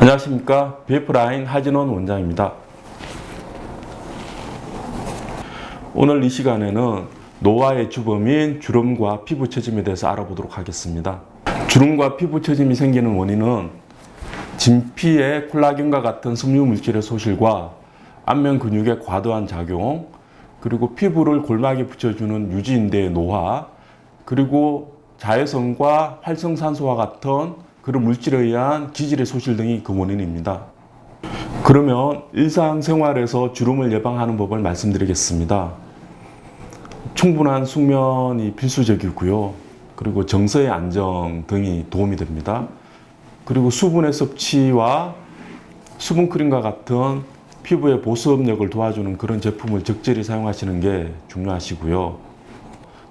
안녕하십니까. BF라인 하진원 원장입니다. 오늘 이 시간에는 노화의 주범인 주름과 피부 처짐에 대해서 알아보도록 하겠습니다. 주름과 피부 처짐이 생기는 원인은 진피의 콜라겐과 같은 섬유 물질의 소실과 안면 근육의 과도한 작용, 그리고 피부를 골막에 붙여주는 유지인대의 노화, 그리고 자외선과 활성산소와 같은 그런 물질에 의한 기질의 소실 등이 그 원인입니다. 그러면 일상생활에서 주름을 예방하는 법을 말씀드리겠습니다. 충분한 숙면이 필수적이고요. 그리고 정서의 안정 등이 도움이 됩니다. 그리고 수분의 섭취와 수분크림과 같은 피부의 보습력을 도와주는 그런 제품을 적절히 사용하시는 게 중요하시고요.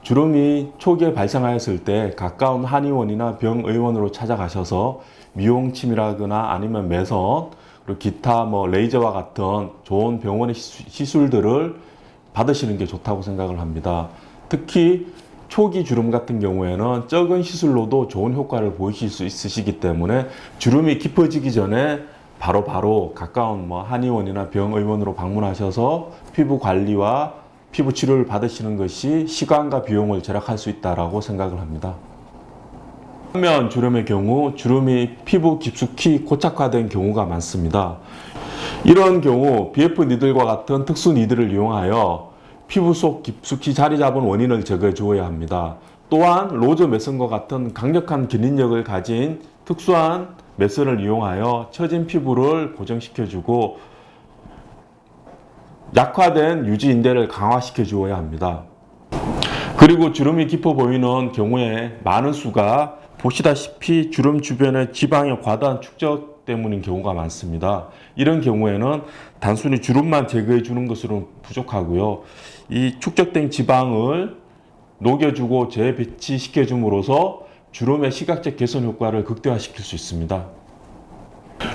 주름이 초기에 발생하였을 때 가까운 한의원이나 병의원으로 찾아가셔서 미용침이라거나 아니면 매선, 그리고 기타 레이저와 같은 좋은 병원의 시술들을 받으시는 게 좋다고 생각을 합니다. 특히 초기 주름 같은 경우에는 적은 시술로도 좋은 효과를 보이실 수 있으시기 때문에 주름이 깊어지기 전에 바로 가까운 한의원이나 병의원으로 방문하셔서 피부 관리와 피부 치료를 받으시는 것이 시간과 비용을 절약할 수 있다고 생각을 합니다. 안면 주름의 경우 주름이 피부 깊숙이 고착화된 경우가 많습니다. 이런 경우 BF 니들과 같은 특수 니들을 이용하여 피부 속 깊숙이 자리 잡은 원인을 제거해 주어야 합니다. 또한 로저 매선과 같은 강력한 견인력을 가진 특수한 매선을 이용하여 처진 피부를 고정시켜주고 약화된 유지인대를 강화시켜 주어야 합니다. 그리고 주름이 깊어 보이는 경우에 많은 수가 보시다시피 주름 주변의 지방의 과다한 축적 때문인 경우가 많습니다. 이런 경우에는 단순히 주름만 제거해 주는 것으로는 부족하고요. 이 축적된 지방을 녹여주고 재배치시켜 줌으로써 주름의 시각적 개선 효과를 극대화시킬 수 있습니다.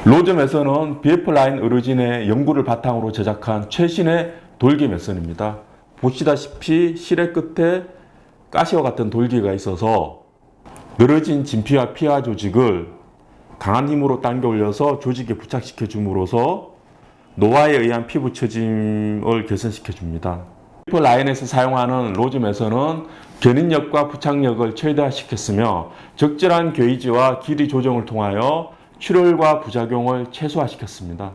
로저 매선은 BF라인 어르진의 연구를 바탕으로 제작한 최신의 돌기 매선입니다. 보시다시피 실의 끝에 가시와 같은 돌기가 있어서 늘어진 진피와 피하 조직을 강한 힘으로 당겨 올려서 조직에 부착시켜 줌으로써 노화에 의한 피부 처짐을 개선시켜 줍니다. BF라인에서 사용하는 로저 매선은 견인력과 부착력을 최대화시켰으며 적절한 게이지와 길이 조정을 통하여 출혈과 부작용을 최소화시켰습니다.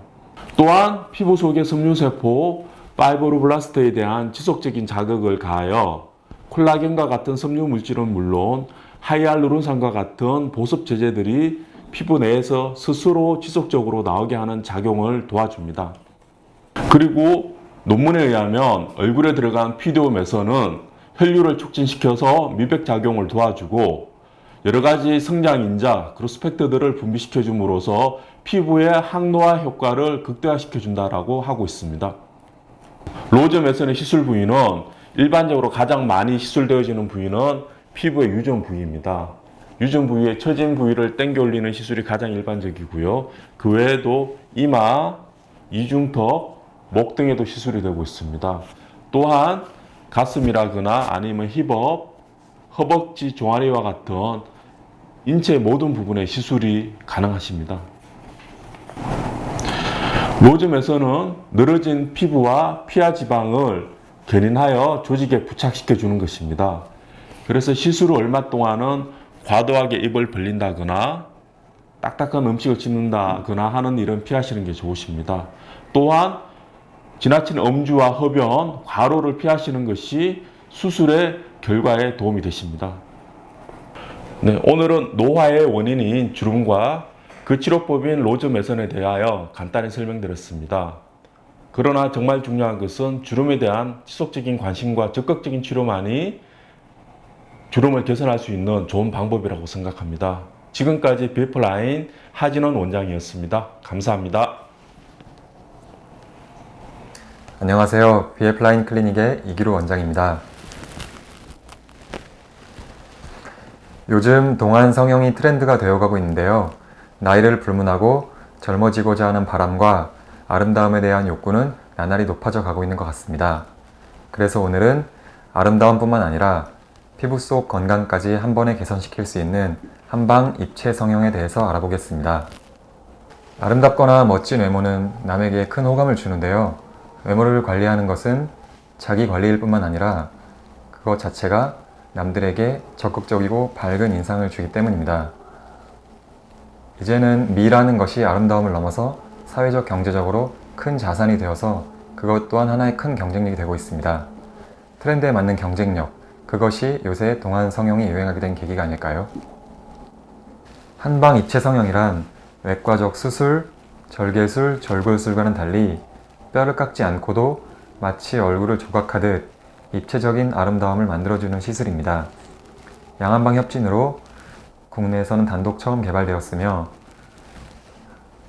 또한 피부 속의 섬유세포 파이브로블라스트에 대한 지속적인 자극을 가하여 콜라겐과 같은 섬유 물질은 물론 하이알루론산과 같은 보습 제제들이 피부 내에서 스스로 지속적으로 나오게 하는 작용을 도와줍니다. 그리고 논문에 의하면 얼굴에 들어간 피디오 매선은 혈류를 촉진시켜서 미백작용을 도와주고 여러가지 성장인자, 그로스펙터들을 분비시켜 줌으로써 피부의 항노화 효과를 극대화시켜 준다고 하고 있습니다. 로저 매선의 시술 부위는 일반적으로 가장 많이 시술되어지는 부위는 피부의 유전 부위입니다. 유전 부위의 처진 부위를 당겨 올리는 시술이 가장 일반적이고요. 그 외에도 이마, 이중턱, 목 등에도 시술이 되고 있습니다. 또한 가슴이라거나 아니면 힙업, 허벅지, 종아리와 같은 인체 모든 부분에 시술이 가능하십니다. 로저 매선은 늘어진 피부와 피하 지방을 견인하여 조직에 부착시켜 주는 것입니다. 그래서 시술 후 얼마 동안은 과도하게 입을 벌린다거나 딱딱한 음식을 씹는다거나 하는 일은 피하시는 게 좋으십니다. 또한 지나친 음주와 흡연, 과로를 피하시는 것이 수술의 결과에 도움이 되십니다. 네, 오늘은 노화의 원인인 주름과 그 치료법인 로저 매선에 대하여 간단히 설명드렸습니다. 그러나 정말 중요한 것은 주름에 대한 지속적인 관심과 적극적인 치료만이 주름을 개선할 수 있는 좋은 방법이라고 생각합니다. 지금까지 BF라인 하진원 원장이었습니다. 감사합니다. 안녕하세요. BF라인 클리닉의 이기루 원장입니다. 요즘 동안 성형이 트렌드가 되어가고 있는데요. 나이를 불문하고 젊어지고자 하는 바람과 아름다움에 대한 욕구는 나날이 높아져 가고 있는 것 같습니다. 그래서 오늘은 아름다움뿐만 아니라 피부 속 건강까지 한 번에 개선시킬 수 있는 한방 입체 성형에 대해서 알아보겠습니다. 아름답거나 멋진 외모는 남에게 큰 호감을 주는데요. 외모를 관리하는 것은 자기 관리일 뿐만 아니라 그것 자체가 남들에게 적극적이고 밝은 인상을 주기 때문입니다. 이제는 미라는 것이 아름다움을 넘어서 사회적 경제적으로 큰 자산이 되어서 그것 또한 하나의 큰 경쟁력이 되고 있습니다. 트렌드에 맞는 경쟁력, 그것이 요새 동안 성형이 유행하게 된 계기가 아닐까요? 한방 입체 성형이란 외과적 수술, 절개술, 절골술과는 달리 뼈를 깎지 않고도 마치 얼굴을 조각하듯 입체적인 아름다움을 만들어주는 시술입니다. 양한방 협진으로 국내에서는 단독 처음 개발되었으며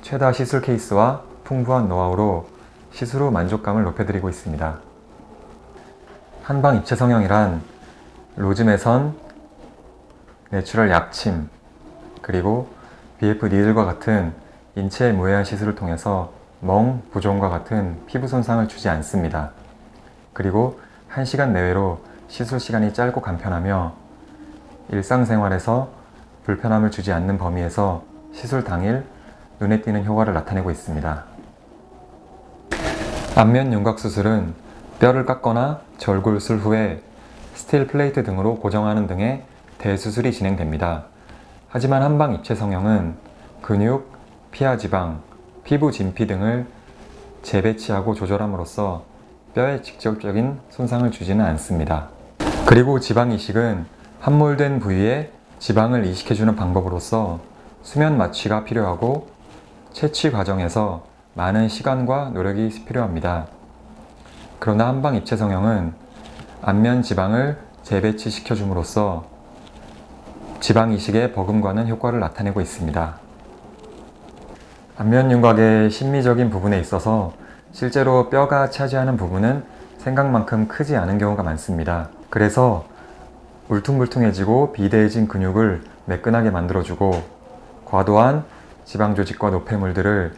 최다 시술 케이스와 풍부한 노하우로 시술 후 만족감을 높여드리고 있습니다. 한방 입체 성형이란 로즈매선, 내추럴 약침, 그리고 BF 니들과 같은 인체에 무해한 시술을 통해서 멍, 부종과 같은 피부 손상을 주지 않습니다. 그리고 1시간 내외로 시술 시간이 짧고 간편하며 일상생활에서 불편함을 주지 않는 범위에서 시술 당일 눈에 띄는 효과를 나타내고 있습니다. 안면 윤곽 수술은 뼈를 깎거나 절골술 후에 스틸 플레이트 등으로 고정하는 등의 대수술이 진행됩니다. 하지만 한방 입체 성형은 근육, 피하 지방, 피부 진피 등을 재배치하고 조절함으로써 뼈에 직접적인 손상을 주지는 않습니다. 그리고 지방 이식은 함몰된 부위에 지방을 이식해주는 방법으로서 수면 마취가 필요하고 채취 과정에서 많은 시간과 노력이 필요합니다. 그러나 한방 입체 성형은 안면 지방을 재배치시켜 줌으로써 지방 이식에 버금가는 효과를 나타내고 있습니다. 안면 윤곽의 심미적인 부분에 있어서 실제로 뼈가 차지하는 부분은 생각만큼 크지 않은 경우가 많습니다. 그래서 울퉁불퉁해지고 비대해진 근육을 매끈하게 만들어주고 과도한 지방 조직과 노폐물들을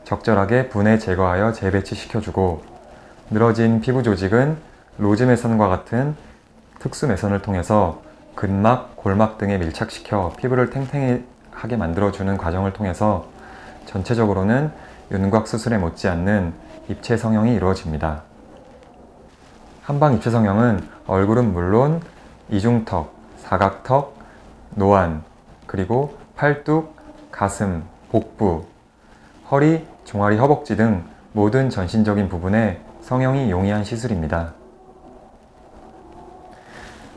적절하게 분해 제거하여 재배치시켜주고 늘어진 피부 조직은 로즈매선과 같은 특수 매선을 통해서 근막, 골막 등에 밀착시켜 피부를 탱탱하게 만들어주는 과정을 통해서 전체적으로는 윤곽 수술에 못지않는 입체 성형이 이루어집니다. 한방 입체 성형은 얼굴은 물론 이중턱, 사각턱, 노안, 그리고 팔뚝, 가슴, 복부, 허리, 종아리, 허벅지 등 모든 전신적인 부분에 성형이 용이한 시술입니다.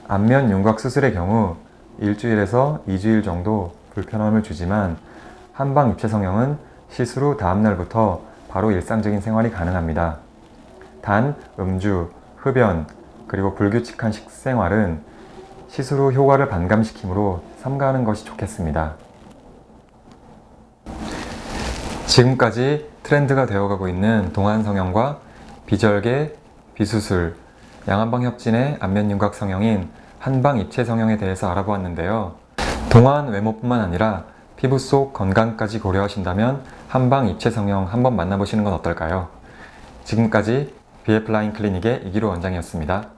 안면 윤곽 수술의 경우 일주일에서 2주일 정도 불편함을 주지만 한방 입체 성형은 시술 후 다음날부터 바로 일상적인 생활이 가능합니다. 단, 음주, 흡연, 그리고 불규칙한 식생활은 시술 후 효과를 반감시키므로 삼가하는 것이 좋겠습니다. 지금까지 트렌드가 되어가고 있는 동안 성형과 비절개, 비수술, 양한방 협진의 안면 윤곽 성형인 한방 입체 성형에 대해서 알아보았는데요. 동안 외모뿐만 아니라 피부 속 건강까지 고려하신다면 한방 입체 성형 한번 만나보시는 건 어떨까요? 지금까지 BF라인 클리닉의 이기로 원장이었습니다.